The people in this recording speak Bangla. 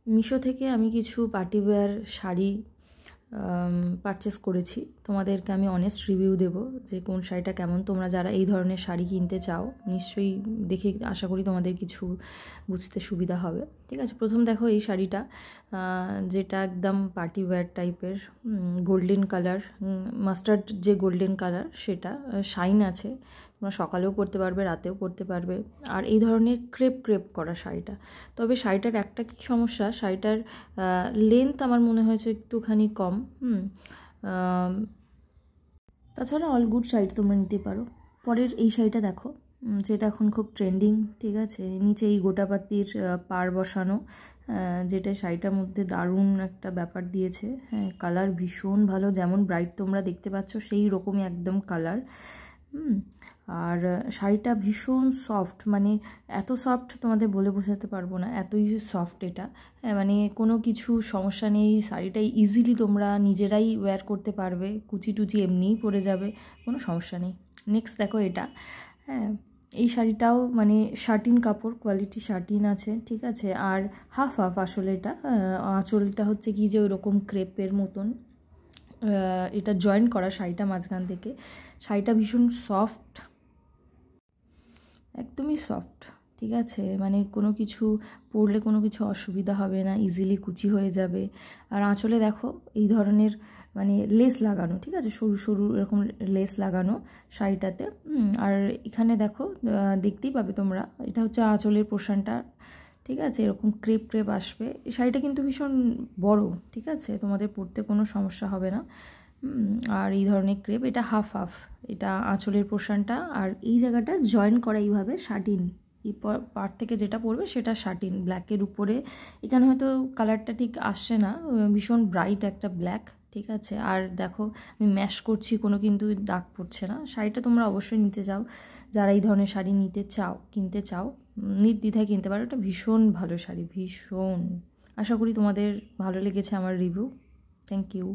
মিশো থেকে আমি কিছু পার্টিওয়্যার শাড়ি পারচেস করেছি। তোমাদেরকে আমি অনেস্ট রিভিউ দেবো যে কোন শাড়িটা কেমন। তোমরা যারা এই ধরনের শাড়ি কিনতে চাও নিশ্চয়ই দেখে আশা করি তোমাদের কিছু বুঝতে সুবিধা হবে। ঠিক আছে, প্রথম দেখো এই শাড়িটা, যেটা একদম পার্টিওয়্যার টাইপের, গোল্ডেন কালার, মাস্টার্ড যে গোল্ডেন কালার সেটা, শাইন আছে। তোমরা সকালেও পরতে পারবে, রাতেও পরতে পারবে। আর এই ধরনের ক্রেপ ক্রেপ করা শাড়িটা। তবে শাড়িটার একটা কি সমস্যা, শাড়িটার লেন্থ আমার মনে হয়েছে একটুখানি কম। তাছাড়া অল গুড শাড়ি তোমরা নিতে পারো। পরের এই শাড়িটা দেখো, যেটা এখন খুব ট্রেন্ডিং। ঠিক আছে, নিচে এই গোটাপাতির পাড় বসানো, যেটা শাড়িটার মধ্যে দারুণ একটা ব্যাপার দিয়েছে। হ্যাঁ, কালার ভীষণ ভালো, যেমন ব্রাইট তোমরা দেখতে পাচ্ছ সেই রকমই একদম কালার। আর শাড়িটা ভীষণ সফট, মানে এত সফট তোমাদের বলে বোঝাতে পারবো না, এতই সফট এটা। হ্যাঁ, মানে কোনো কিছু সমস্যা নেই, শাড়িটাই ইজিলি তোমরা নিজেরাই ওয়্যার করতে পারবে, কুচি টুচি এমনিই পরে যাবে, কোনো সমস্যা নেই। নেক্সট দেখো এটা, হ্যাঁ এই শাড়িটাও মানে শাটিন কাপড়, কোয়ালিটি শাটিন আছে। ঠিক আছে, আর হাফ হাফ আসলে এটা, আঁচলটা হচ্ছে কি যে ওইরকম ক্রেপের মতন এটা জয়েন করা শাড়িটা মাঝখান থেকে। শাড়িটা ভীষণ সফট, একদমই সফট। ঠিক আছে, মানে কোনো কিছু পরলে কোনো কিছু অসুবিধা হবে না, ইজিলি কুচি হয়ে যাবে। আর আঁচলে দেখো এই ধরনের মানে লেস লাগানো, ঠিক আছে, সরু সরু এরকম লেস লাগানো শাড়িটাতে। আর এখানে দেখো দেখতেই পাবে তোমরা, এটা হচ্ছে আঁচলের পোর্শনটা। ঠিক আছে, এরকম ক্রেপ ক্রেপ আসবে। এই শাড়িটা কিন্তু ভীষণ বড়, ঠিক আছে, তোমাদের পরতে কোনো সমস্যা হবে না। আর এই ধরনের ক্রেপ, এটা হাফ হাফ, এটা আঁচলের পোর্শনটা। আর এই জায়গাটা জয়েন করা এইভাবে শাটিন, এই পার্ট থেকে যেটা পড়বে সেটা শাটিন ব্ল্যাকের উপরে। এখানে হয়তো কালারটা ঠিক আসছে না, ভীষণ ব্রাইট একটা ব্ল্যাক। ঠিক আছে, আর দেখো আমি ম্যাশ করছি, কোনো কিন্তু দাগ পড়ছে না। শাড়িটা তোমরা অবশ্যই নিতে চাও, যারা এই ধরনের শাড়ি নিতে চাও, কিনতে চাও, নির্দ্বিধায় কিনতে পারো। এটা ভীষণ ভালো শাড়ি, ভীষণ। আশা করি তোমাদের ভালো লেগেছে আমার রিভিউ। Thank you.